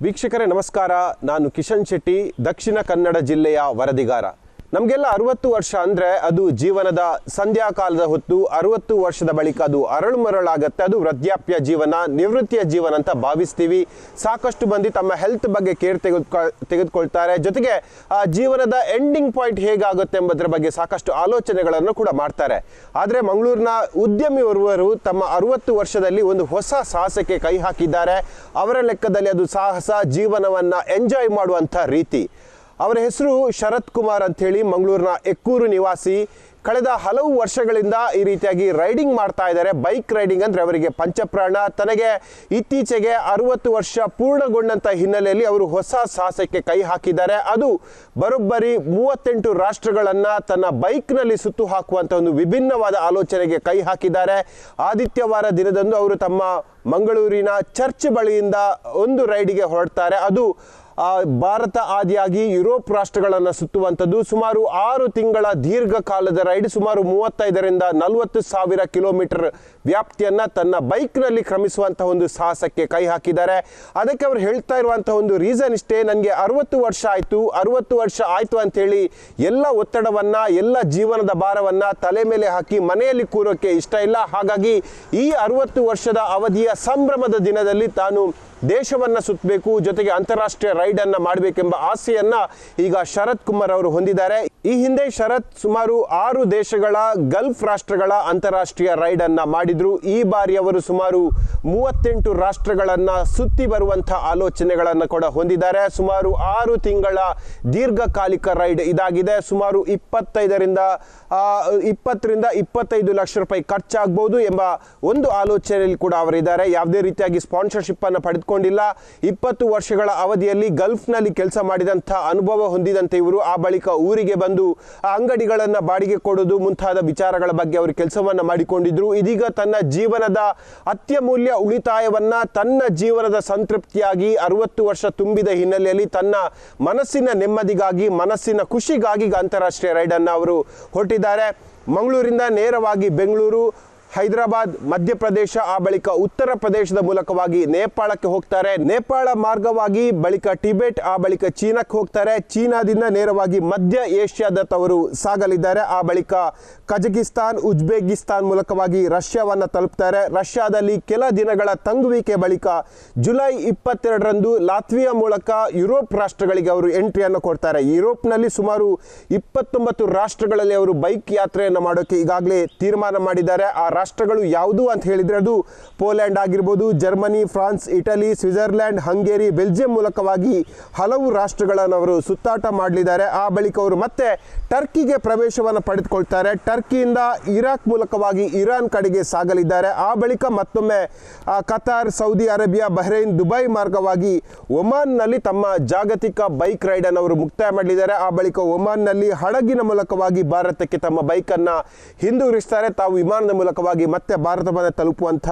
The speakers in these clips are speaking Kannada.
ವೀಕ್ಷಕರೇ ನಮಸ್ಕಾರ. ನಾನು ಕಿಶನ್ ಶೆಟ್ಟಿ, ದಕ್ಷಿಣ ಕನ್ನಡ ಜಿಲ್ಲೆಯ ವರದಿಗಾರ. ನಮಗೆಲ್ಲ 60 ವರ್ಷ ಅಂದರೆ ಅದು ಜೀವನದ ಸಂಧ್ಯಾಕಾಲದ ಹೊತ್ತು 60 ವರ್ಷದ ಬಳಿಕ ಅದು ಅರಳುಮರಳಾಗತ್ತೆ. ಅದು ವೃದ್ಧಾಪ್ಯ ಜೀವನ, ನಿವೃತ್ತಿಯ ಜೀವನ ಅಂತ ಭಾವಿಸ್ತೀವಿ. ಸಾಕಷ್ಟು ಮಂದಿ ತಮ್ಮ ಹೆಲ್ತ್ ಬಗ್ಗೆ ಕೇರ್ ತೆಗೆದುಕೊಳ್ತಾರೆ. ಜೊತೆಗೆ ಜೀವನದ ಎಂಡಿಂಗ್ ಪಾಯಿಂಟ್ ಹೇಗಾಗುತ್ತೆ ಎಂಬುದರ ಬಗ್ಗೆ ಸಾಕಷ್ಟು ಆಲೋಚನೆಗಳನ್ನು ಕೂಡ ಮಾಡ್ತಾರೆ. ಆದರೆ ಮಂಗಳೂರಿನ ಉದ್ಯಮಿಯೋರ್ವರು ತಮ್ಮ 60 ವರ್ಷದಲ್ಲಿ ಒಂದು ಹೊಸ ಸಾಹಸಕ್ಕೆ ಕೈ ಹಾಕಿದ್ದಾರೆ. ಅವರ ಲೆಕ್ಕದಲ್ಲಿ ಅದು ಸಾಹಸ, ಜೀವನವನ್ನು ಎಂಜಾಯ್ ಮಾಡುವಂಥ ರೀತಿ. ಅವರ ಹೆಸರು ಶರತ್ ಕುಮಾರ್ ಅಂಥೇಳಿ, ಮಂಗಳೂರಿನ ಎಕ್ಕೂರು ನಿವಾಸಿ. ಕಳೆದ ಹಲವು ವರ್ಷಗಳಿಂದ ಈ ರೀತಿಯಾಗಿ ರೈಡಿಂಗ್ ಮಾಡ್ತಾ ಇದ್ದಾರೆ. ಬೈಕ್ ರೈಡಿಂಗ್ ಅಂದರೆ ಅವರಿಗೆ ಪಂಚಪ್ರಾಣ. ತನಗೆ ಇತ್ತೀಚೆಗೆ 60 ವರ್ಷ ಪೂರ್ಣಗೊಂಡಂಥ ಹಿನ್ನೆಲೆಯಲ್ಲಿ ಅವರು ಹೊಸ ಸಾಹಸಕ್ಕೆ ಕೈ ಹಾಕಿದ್ದಾರೆ. ಅದು ಬರೋಬ್ಬರಿ 38 ರಾಷ್ಟ್ರಗಳನ್ನು ತನ್ನ ಬೈಕ್ನಲ್ಲಿ ಸುತ್ತು ಹಾಕುವಂಥ ಒಂದು ವಿಭಿನ್ನವಾದ ಆಲೋಚನೆಗೆ ಕೈ ಹಾಕಿದ್ದಾರೆ. ಆದಿತ್ಯವಾರ ದಿನದಂದು ಅವರು ತಮ್ಮ ಮಂಗಳೂರಿನ ಚರ್ಚ್ ಬಳಿಯಿಂದ ಒಂದು ರೈಡಿಗೆ ಹೊರಡ್ತಾರೆ. ಅದು ಭಾರತ ಆದಿಯಾಗಿ ಯುರೋಪ್ ರಾಷ್ಟ್ರಗಳನ್ನು ಸುತ್ತುವಂಥದ್ದು. ಸುಮಾರು 6 ತಿಂಗಳ ದೀರ್ಘಕಾಲದ ರೈಡ್. ಸುಮಾರು 35ರಿಂದ 40 ಸಾವಿರ ಕಿಲೋಮೀಟರ್ ವ್ಯಾಪ್ತಿಯನ್ನು ತನ್ನ ಬೈಕ್ನಲ್ಲಿ ಕ್ರಮಿಸುವಂಥ ಒಂದು ಸಾಹಸಕ್ಕೆ ಕೈ ಹಾಕಿದ್ದಾರೆ. ಅದಕ್ಕೆ ಅವರು ಹೇಳ್ತಾ ಇರುವಂಥ ಒಂದು ರೀಸನ್ ಇಷ್ಟೇ: ನನಗೆ 60 ವರ್ಷ ಆಯಿತು ಅಂಥೇಳಿ ಎಲ್ಲ ಒತ್ತಡವನ್ನು, ಎಲ್ಲ ಜೀವನದ ಭಾರವನ್ನು ತಲೆ ಮೇಲೆ ಹಾಕಿ ಮನೆಯಲ್ಲಿ ಕೂರೋಕ್ಕೆ ಇಷ್ಟ ಇಲ್ಲ. ಹಾಗಾಗಿ ಈ 60 ವರ್ಷದ ಅವಧಿಯ ಸಂಭ್ರಮದ ದಿನದಲ್ಲಿ ತಾನು ದೇಶವನ್ನು ಸುತ್ತಬೇಕು, ಜೊತೆಗೆ ಅಂತಾರಾಷ್ಟ್ರೀಯ ರೈಡನ್ನು ಮಾಡಬೇಕೆಂಬ ಆಸೆಯನ್ನು ಈಗ ಶರತ್ ಕುಮಾರ್ ಅವರು ಹೊಂದಿದ್ದಾರೆ. ಈ ಹಿಂದೆ ಶರತ್ ಸುಮಾರು 6 ದೇಶಗಳ ಗಲ್ಫ್ ರಾಷ್ಟ್ರಗಳ ಅಂತಾರಾಷ್ಟ್ರೀಯ ರೈಡನ್ನು ಮಾಡಿದ್ರು. ಈ ಬಾರಿ ಅವರು ಸುಮಾರು 38 ರಾಷ್ಟ್ರಗಳನ್ನು ಸುತ್ತಿ ಬರುವಂಥ ಆಲೋಚನೆಗಳನ್ನು ಕೂಡ ಹೊಂದಿದ್ದಾರೆ. ಸುಮಾರು 6 ತಿಂಗಳ ದೀರ್ಘಕಾಲಿಕ ರೈಡ್ ಇದಾಗಿದೆ. ಸುಮಾರು 20ರಿಂದ 25 ಲಕ್ಷ ರೂಪಾಯಿ ಖರ್ಚಾಗಬಹುದು ಎಂಬ ಒಂದು ಆಲೋಚನೆಯಲ್ಲಿ ಕೂಡ ಅವರಿದ್ದಾರೆ. ಯಾವುದೇ ರೀತಿಯಾಗಿ ಸ್ಪಾನ್ಸರ್ಶಿಪ್ ಅನ್ನು ಪಡೆದುಕೊಂಡಿಲ್ಲ. 20 ವರ್ಷಗಳ ಅವಧಿಯಲ್ಲಿ ಗಲ್ಫ್ನಲ್ಲಿ ಕೆಲಸ ಮಾಡಿದಂಥ ಅನುಭವ ಹೊಂದಿದಂತೆ ಇವರು ಆ ಬಳಿಕ ಊರಿಗೆ ಬಂದು ಅಂಗಡಿಗಳನ್ನು ಬಾಡಿಗೆ ಕೊಡೋದು ಮುಂತಾದ ವಿಚಾರಗಳ ಬಗ್ಗೆ ಅವರು ಕೆಲಸವನ್ನು ಮಾಡಿಕೊಂಡಿದ್ರು. ಇದೀಗ ತನ್ನ ಜೀವನದ ಅತ್ಯಮೂಲ್ಯ ಉಳಿತಾಯವನ್ನ, ತನ್ನ ಜೀವನದ ಸಂತೃಪ್ತಿಯಾಗಿ 60 ವರ್ಷ ತುಂಬಿದ ಹಿನ್ನೆಲೆಯಲ್ಲಿ ತನ್ನ ಮನಸ್ಸಿನ ನೆಮ್ಮದಿಗಾಗಿ, ಮನಸ್ಸಿನ ಖುಷಿಗಾಗಿ ಅಂತಾರಾಷ್ಟ್ರೀಯ ರೈಡನ್ನು ಅವರು ಹೊರಟಿದ್ದಾರೆ. ಮಂಗಳೂರಿಂದ ನೇರವಾಗಿ ಬೆಂಗಳೂರು, ಹೈದರಾಬಾದ್, ಮಧ್ಯಪ್ರದೇಶ, ಆ ಬಳಿಕ ಉತ್ತರ ಪ್ರದೇಶದ ಮೂಲಕವಾಗಿ ನೇಪಾಳಕ್ಕೆ ಹೋಗ್ತಾರೆ. ನೇಪಾಳ ಮಾರ್ಗವಾಗಿ ಬಳಿಕ ಟಿಬೆಟ್, ಆ ಬಳಿಕ ಚೀನಾಕ್ಕೆ ಹೋಗ್ತಾರೆ. ಚೀನಾದಿಂದ ನೇರವಾಗಿ ಮಧ್ಯ ಏಷ್ಯಾದತ್ತ ಅವರು ಸಾಗಲಿದ್ದಾರೆ. ಆ ಬಳಿಕ ಕಜಕಿಸ್ತಾನ್, ಉಜ್ಬೇಕಿಸ್ತಾನ್ ಮೂಲಕವಾಗಿ ರಷ್ಯಾವನ್ನು ತಲುಪ್ತಾರೆ. ರಷ್ಯಾದಲ್ಲಿ ಕೆಲ ದಿನಗಳ ತಂಗುವಿಕೆ ಬಳಿಕ ಜುಲೈ 22ರಂದು ಲಾತ್ವಿಯಾ ಮೂಲಕ ಯುರೋಪ್ ರಾಷ್ಟ್ರಗಳಿಗೆ ಅವರು ಎಂಟ್ರಿಯನ್ನು ಕೊಡ್ತಾರೆ. ಯುರೋಪ್ನಲ್ಲಿ ಸುಮಾರು 29 ರಾಷ್ಟ್ರಗಳಲ್ಲಿ ಅವರು ಬೈಕ್ ಯಾತ್ರೆಯನ್ನು ಮಾಡೋಕ್ಕೆ ಈಗಾಗಲೇ ತೀರ್ಮಾನ ಮಾಡಿದ್ದಾರೆ. ಆ ರಾಷ್ಟ್ರಗಳು ಯಾವುದು ಅಂತ ಹೇಳಿದರೆ ಅದು ಪೋಲ್ಯಾಂಡ್ ಆಗಿರ್ಬೋದು, Germany, France, Italy, Switzerland, Hungary, Belgium ಮೂಲಕವಾಗಿ ಹಲವು ರಾಷ್ಟ್ರಗಳನ್ನು ಅವರು ಸುತ್ತಾಟ ಮಾಡಲಿದ್ದಾರೆ. ಆ ಬಳಿಕ ಅವರು ಮತ್ತೆ ಟರ್ಕಿಗೆ ಪ್ರವೇಶವನ್ನು ಪಡೆದುಕೊಳ್ತಾರೆ. ಟರ್ಕಿಯಿಂದ ಇರಾಕ್ ಮೂಲಕವಾಗಿ ಇರಾನ್ ಕಡೆಗೆ ಸಾಗಲಿದ್ದಾರೆ. ಆ ಬಳಿಕ ಮತ್ತೊಮ್ಮೆ Qatar, Saudi Arabia, Bahrain, Dubai ಮಾರ್ಗವಾಗಿ ಒಮಾನ್ನಲ್ಲಿ ತಮ್ಮ ಜಾಗತಿಕ ಬೈಕ್ ರೈಡನ್ನು ಅವರು ಮುಕ್ತಾಯ ಮಾಡಲಿದ್ದಾರೆ. ಆ ಬಳಿಕ ಒಮಾನ್ನಲ್ಲಿ ಹಡಗಿನ ಮೂಲಕವಾಗಿ ಭಾರತಕ್ಕೆ ತಮ್ಮ ಬೈಕನ್ನು ಹಿಂದಿರುಗಿಸ್ತಾರೆ. ತಾವು ವಿಮಾನದ ಮೂಲಕವಾಗಿ ಮತ್ತೆ ಭಾರತವನ್ನು ತಲುಪುವಂಥ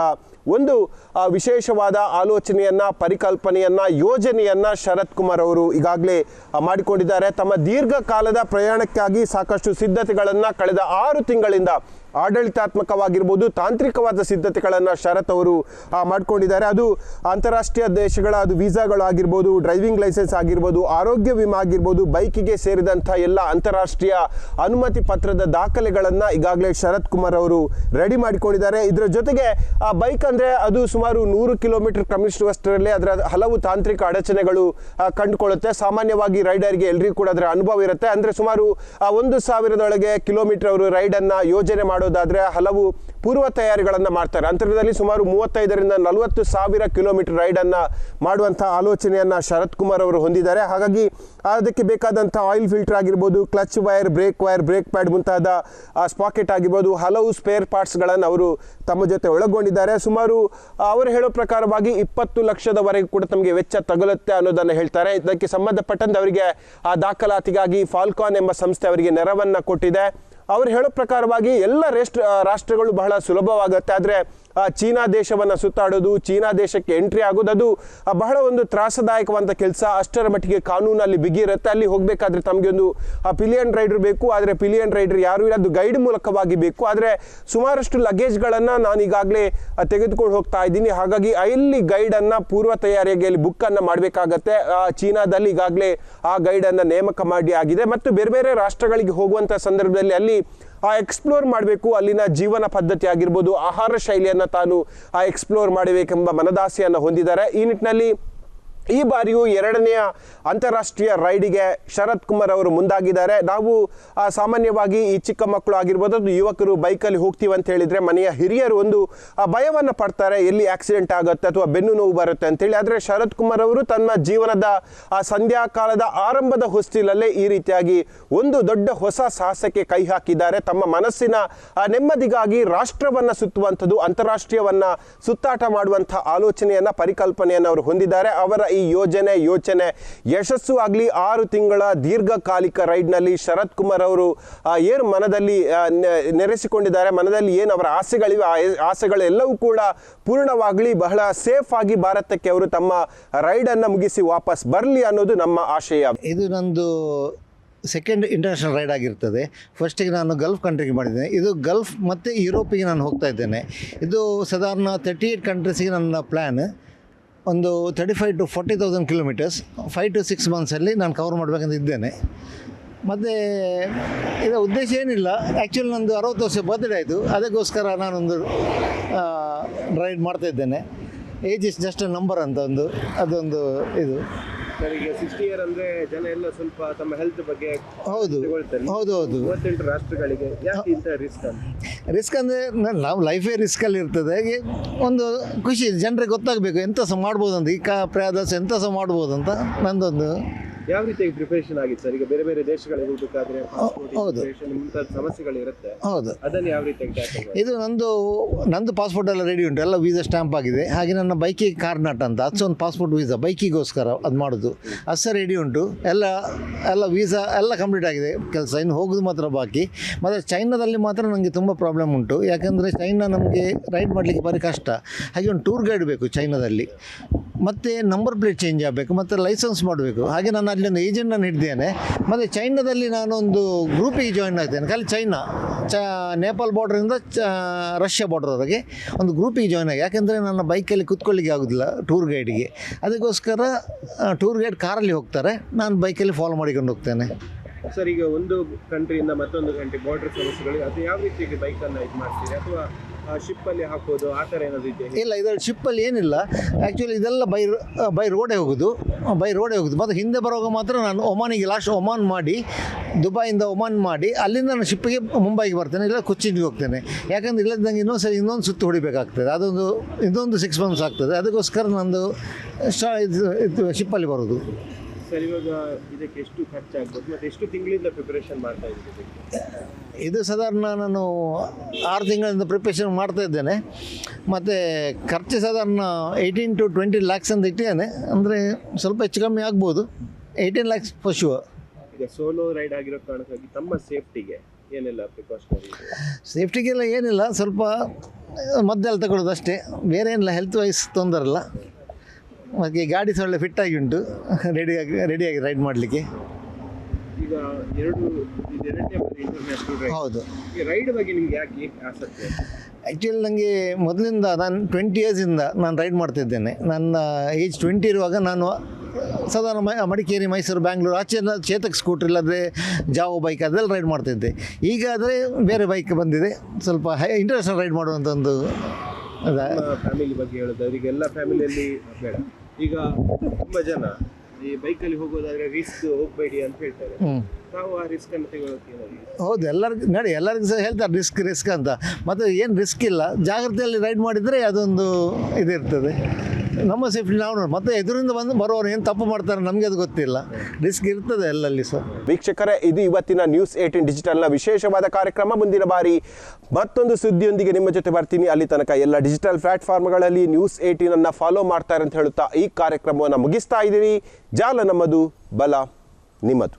ಒಂದು ವಿಶೇಷವಾದ ಆಲೋಚನೆಯನ್ನ, ಪರಿಕಲ್ಪನೆಯನ್ನ, ಯೋಜನೆಯನ್ನ ಶರತ್ ಕುಮಾರ್ ಅವರು ಈಗಾಗಲೇ ಮಾಡಿಕೊಂಡಿದ್ದಾರೆ. ತಮ್ಮ ದೀರ್ಘಕಾಲದ ಪ್ರಯಾಣಕ್ಕಾಗಿ ಸಾಕಷ್ಟು ಸಿದ್ಧತೆಗಳನ್ನು ಕಳೆದ 6 ತಿಂಗಳಿಂದ ಆಡಳಿತಾತ್ಮಕವಾಗಿರ್ಬೋದು, ತಾಂತ್ರಿಕವಾದ ಸಿದ್ಧತೆಗಳನ್ನು ಶರತ್ ಅವರು ಮಾಡಿಕೊಂಡಿದ್ದಾರೆ. ಅದು ಅಂತಾರಾಷ್ಟ್ರೀಯ ದೇಶಗಳ ಅದು ವೀಸಾಗಳಾಗಿರ್ಬೋದು, ಡ್ರೈವಿಂಗ್ ಲೈಸೆನ್ಸ್ ಆಗಿರ್ಬೋದು, ಆರೋಗ್ಯ ವಿಮಾ ಆಗಿರ್ಬೋದು, ಬೈಕಿಗೆ ಸೇರಿದಂಥ ಎಲ್ಲ ಅಂತಾರಾಷ್ಟ್ರೀಯ ಅನುಮತಿ ಪತ್ರದ ದಾಖಲೆಗಳನ್ನು ಈಗಾಗಲೇ ಶರತ್ ಕುಮಾರ್ ಅವರು ರೆಡಿ ಮಾಡಿಕೊಂಡಿದ್ದಾರೆ. ಇದರ ಜೊತೆಗೆ ಆ ಬೈಕ್ ಅಂದರೆ ಅದು ಸುಮಾರು 100 ಕಿಲೋಮೀಟರ್ ಕ್ರಮಿಸುವಷ್ಟರಲ್ಲಿ ಅದರ ಹಲವು ತಾಂತ್ರಿಕ ಅಡಚಣೆಗಳು ಕಂಡುಕೊಳ್ಳುತ್ತೆ. ಸಾಮಾನ್ಯವಾಗಿ ರೈಡರ್ಗೆ ಎಲ್ರಿಗೂ ಕೂಡ ಅದರ ಅನುಭವ ಇರುತ್ತೆ. ಅಂದರೆ ಸುಮಾರು 1,000 ಕಿಲೋಮೀಟರ್ ಅವರು ರೈಡನ್ನು ಯೋಜನೆ ಮಾಡೋದಾದರೆ ಹಲವು ಪೂರ್ವ ತಯಾರಿಗಳನ್ನು ಮಾಡ್ತಾರೆ. ಅಂತರದಲ್ಲಿ ಸುಮಾರು 35ರಿಂದ 40 ಸಾವಿರ ಕಿಲೋಮೀಟರ್ ರೈಡನ್ನು ಮಾಡುವಂಥ ಆಲೋಚನೆಯನ್ನು ಶರತ್ ಕುಮಾರ್ ಅವರು ಹೊಂದಿದ್ದಾರೆ. ಹಾಗಾಗಿ ಅದಕ್ಕೆ ಬೇಕಾದಂಥ ಆಯಿಲ್ ಫಿಲ್ಟರ್ ಆಗಿರ್ಬೋದು, ಕ್ಲಚ್ ವೈರ್, ಬ್ರೇಕ್ ಪ್ಯಾಡ್ ಮುಂತಾದ ಸ್ಪಾಕೆಟ್ ಆಗಿರ್ಬೋದು, ಹಲವು ಸ್ಪೇರ್ ಪಾರ್ಟ್ಸ್ಗಳನ್ನು ಅವರು ತಮ್ಮ ಜೊತೆ ಒಳಗೊಂಡಿದ್ದಾರೆ. ಸುಮಾರು ಅವರು ಹೇಳೋ ಪ್ರಕಾರವಾಗಿ 20 ಲಕ್ಷದವರೆಗೂ ಕೂಡ ತಮಗೆ ವೆಚ್ಚ ತಗುಲುತ್ತೆ ಅನ್ನೋದನ್ನು ಹೇಳ್ತಾರೆ. ಇದಕ್ಕೆ ಸಂಬಂಧಪಟ್ಟಂತೆ ಅವರಿಗೆ ಆ ದಾಖಲಾತಿಗಾಗಿ ಫಾಲ್ಕಾನ್ ಎಂಬ ಸಂಸ್ಥೆ ಅವರಿಗೆ ನೆರವನ್ನು ಕೊಟ್ಟಿದೆ. ಅವರು ಹೇಳೋ ಪ್ರಕಾರವಾಗಿ ಎಲ್ಲ ರಾಷ್ಟ್ರಗಳು ಬಹಳ ಸುಲಭವಾಗುತ್ತೆ. ಆದರೆ ಚೀನಾ ದೇಶವನ್ನು ಸುತ್ತಾಡೋದು, ಚೀನಾ ದೇಶಕ್ಕೆ ಎಂಟ್ರಿ ಆಗೋದು ಅದು ಬಹಳ ಒಂದು ತ್ರಾಸದಾಯಕವಂತ ಕೆಲಸ. ಅಷ್ಟರ ಮಟ್ಟಿಗೆ ಕಾನೂನಲ್ಲಿ ಬಿಗಿರುತ್ತೆ. ಅಲ್ಲಿ ಹೋಗಬೇಕಾದ್ರೆ ತಮಗೆ ಒಂದು ಪಿಲಿಯನ್ ರೈಡರ್ ಬೇಕು. ಆದರೆ ಪಿಲಿಯನ್ ರೈಡರ್ ಯಾರು ಇಲ್ಲ, ಅದು ಗೈಡ್ ಮೂಲಕವಾಗಿ ಬೇಕು. ಆದರೆ ಸುಮಾರಷ್ಟು ಲಗೇಜ್ಗಳನ್ನು ನಾನು ಈಗಾಗಲೇ ತೆಗೆದುಕೊಂಡು ಹೋಗ್ತಾ ಇದ್ದೀನಿ. ಹಾಗಾಗಿ ಅಲ್ಲಿ ಗೈಡನ್ನು ಪೂರ್ವ ತಯಾರಿಯಾಗಿ ಅಲ್ಲಿ ಬುಕ್ಕನ್ನು ಮಾಡಬೇಕಾಗತ್ತೆ. ಚೀನಾದಲ್ಲಿ ಈಗಾಗಲೇ ಆ ಗೈಡನ್ನು ನೇಮಕ ಮಾಡಿ ಆಗಿದೆ. ಮತ್ತು ಬೇರೆ ಬೇರೆ ರಾಷ್ಟ್ರಗಳಿಗೆ ಹೋಗುವಂಥ ಸಂದರ್ಭದಲ್ಲಿ ಅಲ್ಲಿ ಎಕ್ಸ್ಪ್ಲೋರ್ ಮಾಡಬೇಕು. ಅಲ್ಲಿನ ಜೀವನ ಪದ್ಧತಿ ಆಗಿರ್ಬೋದು, ಆಹಾರ ಶೈಲಿಯನ್ನು ತಾನು ಎಕ್ಸ್ಪ್ಲೋರ್ ಮಾಡಬೇಕೆಂಬ ಮನದಾಸೆಯನ್ನು ಹೊಂದಿದ್ದಾರೆ. ಈ ನಿಟ್ಟಿನಲ್ಲಿ ಈ ಬಾರಿಯೂ 2ನೆಯ ಅಂತಾರಾಷ್ಟ್ರೀಯ ರೈಡಿಗೆ ಶರತ್ ಕುಮಾರ್ ಅವರು ಮುಂದಾಗಿದ್ದಾರೆ. ನಾವು ಸಾಮಾನ್ಯವಾಗಿ ಈ ಚಿಕ್ಕ ಮಕ್ಕಳು ಆಗಿರ್ಬೋದು, ಅದು ಯುವಕರು ಬೈಕಲ್ಲಿ ಹೋಗ್ತೀವಿ ಅಂತ ಹೇಳಿದರೆ ಮನೆಯ ಹಿರಿಯರು ಒಂದು ಭಯವನ್ನು ಪಡ್ತಾರೆ, ಎಲ್ಲಿ ಆಕ್ಸಿಡೆಂಟ್ ಆಗುತ್ತೆ ಅಥವಾ ಬೆನ್ನು ನೋವು ಬರುತ್ತೆ ಅಂತೇಳಿ. ಆದರೆ ಶರತ್ ಕುಮಾರ್ ಅವರು ತನ್ನ ಜೀವನದ ಸಂಧ್ಯಾಕಾಲದ ಆರಂಭದ ಹೊಸ್ತಿಲಲ್ಲೇ ಈ ರೀತಿಯಾಗಿ ಒಂದು ದೊಡ್ಡ ಹೊಸ ಸಾಹಸಕ್ಕೆ ಕೈ ಹಾಕಿದ್ದಾರೆ. ತಮ್ಮ ಮನಸ್ಸಿನ ನೆಮ್ಮದಿಗಾಗಿ ರಾಷ್ಟ್ರವನ್ನು ಸುತ್ತುವಂಥದ್ದು, ಅಂತಾರಾಷ್ಟ್ರೀಯವನ್ನು ಸುತ್ತಾಟ ಮಾಡುವಂಥ ಆಲೋಚನೆಯನ್ನು, ಪರಿಕಲ್ಪನೆಯನ್ನು ಅವರು ಹೊಂದಿದ್ದಾರೆ. ಅವರ ಈ ಯೋಚನೆ ಯಶಸ್ಸು ಆಗಲಿ. 6 ತಿಂಗಳ ದೀರ್ಘಕಾಲಿಕ ರೈಡ್ನಲ್ಲಿ ಶರತ್ ಕುಮಾರ್ ಅವರು ಏನು ಮನದಲ್ಲಿ ನೆರೆಸಿಕೊಂಡಿದ್ದಾರೆ, ಮನದಲ್ಲಿ ಏನು ಅವರ ಆಸೆಗಳಿವೆ, ಆಸೆಗಳೆಲ್ಲವೂ ಕೂಡ ಪೂರ್ಣವಾಗಲಿ. ಬಹಳ ಸೇಫ್ ಆಗಿ ಭಾರತಕ್ಕೆ ಅವರು ತಮ್ಮ ರೈಡನ್ನು ಮುಗಿಸಿ ವಾಪಸ್ ಬರಲಿ ಅನ್ನೋದು ನಮ್ಮ ಆಶಯ. ಇದು ನಂದು ಸೆಕೆಂಡ್ ಇಂಟರ್ನ್ಯಾಷನಲ್ ರೈಡ್ ಆಗಿರ್ತದೆ. ಫಸ್ಟಿಗೆ ನಾನು ಗಲ್ಫ್ ಕಂಟ್ರಿಗೆ ಮಾಡಿದ್ದೇನೆ. ಇದು ಗಲ್ಫ್ ಮತ್ತು ಯುರೋಪಿಗೆ ನಾನು ಹೋಗ್ತಾ ಇದ್ದೇನೆ. ಇದು ಸಾಧಾರಣ 38 ಕಂಟ್ರೀಸಿಗೆ ನನ್ನ ಪ್ಲ್ಯಾನ್. ಒಂದು 35,000 to 40,000 ಕಿಲೋಮೀಟರ್ಸ್ 5 to 6 ಮಂತ್ಸಲ್ಲಿ ನಾನು ಕವರ್ ಮಾಡಬೇಕಂತ ಇದ್ದೇನೆ. ಮತ್ತು ಇದರ ಉದ್ದೇಶ ಏನಿಲ್ಲ, ಆ್ಯಕ್ಚುಲಿ ನಂದು 60 ವರ್ಷ ಬರ್ತ್ಡೇ ಆಯಿತು. ಅದಕ್ಕೋಸ್ಕರ ನಾನೊಂದು ರೈಡ್ ಮಾಡ್ತಾಯಿದ್ದೇನೆ. Age is just a number ಅಂತ ಅದೊಂದು ಇದು. ಈಗ 60 ಇಯರ್ ಅಂದರೆ ಜನ ಎಲ್ಲ ಸ್ವಲ್ಪ ತಮ್ಮ ಹೆಲ್ತ್ ಬಗ್ಗೆ ಹೌದು 38 ರಾಷ್ಟ್ರಗಳಿಗೆ ಯಾಕೆ ಇಂಥ ರಿಸ್ಕ್ ಅಂದರೆ ನಾವು ಲೈಫೇ ರಿಸ್ಕಲ್ಲಿ ಇರ್ತದೆ. ಹಾಗೆ ಒಂದು ಖುಷಿ, ಜನರಿಗೆ ಗೊತ್ತಾಗಬೇಕು ಎಂಥ ಸಹ ಮಾಡ್ಬೋದು ಅಂತ. ಈ ಪ್ರಯಾಸ ಎಂಥ ಸಹ ಮಾಡ್ಬೋದು ಅಂತ ನಂದೊಂದು. ಯಾವ ರೀತಿಯಾಗಿ ಪ್ರಿಪರೇಷನ್ ಆಗಿತ್ತು ಸರ್? ಈಗ ಬೇರೆ ಬೇರೆ ದೇಶಗಳಿಗೆ ಹೋಗಬೇಕಾದ್ರೆ ಹೌದು ಸಮಸ್ಯೆಗಳಿರುತ್ತೆ, ಹೌದು. ಅದನ್ನು ಯಾವ ರೀತಿಯಾಗಿ? ಇದು ನಂದು ಪಾಸ್ಪೋರ್ಟ್ ಎಲ್ಲ ರೆಡಿ ಉಂಟು, ಎಲ್ಲ ವೀಸಾ ಸ್ಟ್ಯಾಂಪ್ ಆಗಿದೆ. ಹಾಗೆ ನನ್ನ ಬೈಕಿಗೆ ಕಾರ್ನಟ್ ಅಂತ ಅದೊಂದು ಪಾಸ್ಪೋರ್ಟ್ ವೀಸಾ ಬೈಕಿಗೋಸ್ಕರ ಅದು ಮಾಡೋದು, ಅದು ಸಹ ರೆಡಿ ಉಂಟು. ಎಲ್ಲ ವೀಸಾ ಎಲ್ಲ ಕಂಪ್ಲೀಟ್ ಆಗಿದೆ. ಕೆಲಸ ಇನ್ನು ಹೋಗೋದು ಮಾತ್ರ ಬಾಕಿ. ಮತ್ತು ಚೈನಾದಲ್ಲಿ ಮಾತ್ರ ನನಗೆ ತುಂಬ ಪ್ರಾಬ್ಲಮ್ ಉಂಟು. ಯಾಕೆಂದರೆ ಚೈನಾ ನಮಗೆ ರೈಡ್ ಮಾಡಲಿಕ್ಕೆ ಭಾರಿ ಕಷ್ಟ. ಹಾಗೆ ಒಂದು ಟೂರ್ ಗೈಡ್ ಬೇಕು ಚೈನಾದಲ್ಲಿ, ಮತ್ತು ನಂಬರ್ ಪ್ಲೇಟ್ ಚೇಂಜ್ ಆಗಬೇಕು, ಮತ್ತು ಲೈಸೆನ್ಸ್ ಮಾಡಬೇಕು. ಹಾಗೆ ನಾನು ಅಲ್ಲೊಂದು ಏಜೆಂಟನ್ನು ಹಿಡಿದ್ದೇನೆ. ಮತ್ತು ಚೈನಾದಲ್ಲಿ ನಾನೊಂದು ಗ್ರೂಪಿಗೆ ಜಾಯಿನ್ ಆಗ್ತೇನೆ. ಖಾಲಿ ನೇಪಾಲ್ ಬಾರ್ಡ್ರಿಂದ ರಷ್ಯಾ ಬಾರ್ಡ್ರ್ವರೆಗೆ ಒಂದು ಗ್ರೂಪಿಗೆ ಜಾಯ್ನ್ ಆಗಿ. ಯಾಕೆಂದರೆ ನನ್ನ ಬೈಕಲ್ಲಿ ಕೂತ್ಕೊಳ್ಳಿಕ್ಕೆ ಆಗೋದಿಲ್ಲ ಟೂರ್ ಗೈಡ್ಗೆ. ಅದಕ್ಕೋಸ್ಕರ ಟೂರ್ ಗೈಡ್ ಕಾರಲ್ಲಿ ಹೋಗ್ತಾರೆ, ನಾನು ಬೈಕಲ್ಲಿ ಫಾಲೋ ಮಾಡಿಕೊಂಡು ಹೋಗ್ತೇನೆ. ಸರ್, ಈಗ ಒಂದು ಕಂಟ್ರಿಯಿಂದ ಮತ್ತೊಂದು ಕಂಟ್ರಿ ಬಾರ್ಡರ್ ಸಮಸ್ಯೆಗಳು ಅದು ಯಾವ ರೀತಿಯಾಗಿ ಬೈಕನ್ನು ಇದು ಮಾಡ್ತೀರಿ, ಅಥವಾ ಶಿಪ್ಪಲ್ಲಿ ಹಾಕೋದು ಆ ಥರ ಏನಾದರೂ ಇದೆಯಾ? ಇಲ್ಲ, ಇದರಲ್ಲಿ ಶಿಪ್ಪಲ್ಲಿ ಏನಿಲ್ಲ. ಆ್ಯಕ್ಚುಲಿ ಇದೆಲ್ಲ ಬೈ ರೋಡೇ ಹೋಗೋದು. ಮತ್ತು ಹಿಂದೆ ಬರುವಾಗ ಮಾತ್ರ ನಾನು ಒಮಾನಿಗೆ ಲಾಸ್ಟ್ ಒಮಾನ್ ಮಾಡಿ, ದುಬೈಯಿಂದ ಒಮಾನ್ ಮಾಡಿ, ಅಲ್ಲಿಂದ ನಾನು ಶಿಪ್ಪಿಗೆ ಮುಂಬೈಗೆ ಬರ್ತೇನೆ, ಇಲ್ಲ ಕೊಚ್ಚಿನ್ಗೆ ಹೋಗ್ತೇನೆ. ಯಾಕಂದರೆ ಇಲ್ಲದಂಗೆ ಇನ್ನೊಂದು ಸುತ್ತು ಹೊಡಿಬೇಕಾಗ್ತದೆ. ಇದೊಂದು 6 ಮಂತ್ಸ್ ಆಗ್ತದೆ. ಅದಕ್ಕೋಸ್ಕರ ನಂದು ಇದು ಶಿಪ್ಪಲ್ಲಿ ಬರೋದು. ಸರ್, ಇವಾಗ ಇದಕ್ಕೆ ಎಷ್ಟು ಖರ್ಚಾಗ್ಬೋದು ಮತ್ತು ಎಷ್ಟು ತಿಂಗಳಿಂದ ಪ್ರಿಪರೇಷನ್ ಮಾಡ್ತಾ ಇದ್ದೀವಿ? ಇದು ಸಾಧಾರಣ ನಾನು 6 ತಿಂಗಳಿಂದ ಪ್ರಿಪ್ರೇಷನ್ ಮಾಡ್ತಾ ಇದ್ದೇನೆ. ಮತ್ತು ಖರ್ಚು ಸಾಧಾರಣ 18 to 20 lakhs ಅಂತ ಇಟ್ಟಿದ್ದೇನೆ. ಅಂದರೆ ಸ್ವಲ್ಪ ಹೆಚ್ಚು ಕಮ್ಮಿ ಆಗ್ಬೋದು. 18 lakhs ಫಾರ್ ಶೂರ್. ಈಗ ಸೋಲೋ ರೈಡ್ ಆಗಿರೋ ಕಾರಣಕ್ಕಾಗಿ ತಮ್ಮ ಸೇಫ್ಟಿಗೆ ಏನೆಲ್ಲ ಪ್ರಿಕಾಷನರಿ? ಸೇಫ್ಟಿಗೆಲ್ಲ ಏನಿಲ್ಲ, ಸ್ವಲ್ಪ ಮದ್ದೆಲ್ಲ ತಗೊಳ್ಳೋದು ಅಷ್ಟೇ, ಬೇರೆ ಏನಿಲ್ಲ. ಹೆಲ್ತ್ ವೈಸ್ ತೊಂದರೆ ಇಲ್ಲ. ಮತ್ತು ಗಾಡಿ ಸಹ ಒಳ್ಳೆ ಫಿಟ್ಟಾಗಿ ಉಂಟು, ರೆಡಿಯಾಗಿ ರೈಡ್ ಮಾಡಲಿಕ್ಕೆ. ಈಗ ಎರಡನೇ ಇಂಟರ್ನ್ಯಾಷನಲ್ ರೈಡ್. ಹೌದು. ಈ ರೈಡ್ ಬಗ್ಗೆ ನಿಮ್ಗೆ ಯಾಕೆ ಆಸಕ್ತಿ? ಆ್ಯಕ್ಚುಲಿ ನನಗೆ ಮೊದಲಿಂದ ನಾನು 20 ಇಯರ್ಸಿಂದ ನಾನು ರೈಡ್ ಮಾಡ್ತಿದ್ದೇನೆ. ನನ್ನ ಏಜ್ 20 ಇರುವಾಗ ನಾನು ಸಾಧಾರಣ ಮಡಿಕೇರಿ, ಮೈಸೂರು, ಬ್ಯಾಂಗ್ಳೂರು ಆಚೆಲ್ಲ ಚೇತಕ್ ಸ್ಕೂಟ್ರ್ ಇಲ್ಲದ್ರೆ ಜಾವೋ ಬೈಕ್ ಅದೆಲ್ಲ ರೈಡ್ ಮಾಡ್ತಿದ್ದೆ. ಈಗ ಆದರೆ ಬೇರೆ ಬೈಕ್ ಬಂದಿದೆ, ಸ್ವಲ್ಪ ಇಂಟರ್ನ್ಯಾಷನಲ್ ರೈಡ್ ಮಾಡುವಂಥ ಒಂದು ಫ್ಯಾಮಿಲಿ ಬಗ್ಗೆ ಹೇಳೋದು. ಅವರಿಗೆಲ್ಲ ಫ್ಯಾಮಿಲಿಯಲ್ಲಿ ಬೇಡ. ಈಗ ತುಂಬ ಜನ ಈ ಬೈಕಲ್ಲಿ ಹೋಗೋದಾದ್ರೆ ರಿಸ್ಕ್ ಹೋಗಬೇಡಿ ಅಂತ ಹೇಳ್ತಾರೆ. ನಾವು ಆ ರಿಸ್ಕ್ ಅನ್ನು ತೆಗೊಳ್ಳೋಕೆ ಹೌದು, ಎಲ್ಲರಿಗೂ ಸಹ ಹೇಳ್ತಾರೆ ರಿಸ್ಕ್ ಅಂತ. ಮತ್ತು ಏನು ರಿಸ್ಕ್ ಇಲ್ಲ, ಜಾಗ್ರತೆಯಲ್ಲಿ ರೈಡ್ ಮಾಡಿದರೆ ಅದೊಂದು ಇದಿರ್ತದೆ. ನಮ್ಮ ಸೇಫ್ಟಿ ನಾವು ಮತ್ತೆ ಎದುರಿಂದ ಬರೋರು ಏನು ತಪ್ಪು ಮಾಡ್ತಾರೆ ನಮಗೆ ಅದು ಗೊತ್ತಿಲ್ಲ. ರಿಸ್ಕ್ ಇರ್ತದೆ ಎಲ್ಲಲ್ಲಿ ಸಹ. ವೀಕ್ಷಕರೇ, ಇದು ಇವತ್ತಿನ ನ್ಯೂಸ್ 18 ಡಿಜಿಟಲ್ನ ವಿಶೇಷವಾದ ಕಾರ್ಯಕ್ರಮ. ಮುಂದಿನ ಬಾರಿ ಮತ್ತೊಂದು ಸುದ್ದಿಯೊಂದಿಗೆ ನಿಮ್ಮ ಜೊತೆ ಬರ್ತೀನಿ. ಅಲ್ಲಿ ತನಕ ಎಲ್ಲ ಡಿಜಿಟಲ್ ಪ್ಲಾಟ್ಫಾರ್ಮ್ಗಳಲ್ಲಿ ನ್ಯೂಸ್ 18 ಫಾಲೋ ಮಾಡ್ತಾರೆ ಅಂತ ಹೇಳುತ್ತಾ ಈ ಕಾರ್ಯಕ್ರಮವನ್ನು ಮುಗಿಸ್ತಾ ಇದ್ದೀನಿ. ಜಾಲ ನಮ್ಮದು, ಬಲ ನಿಮ್ಮದು.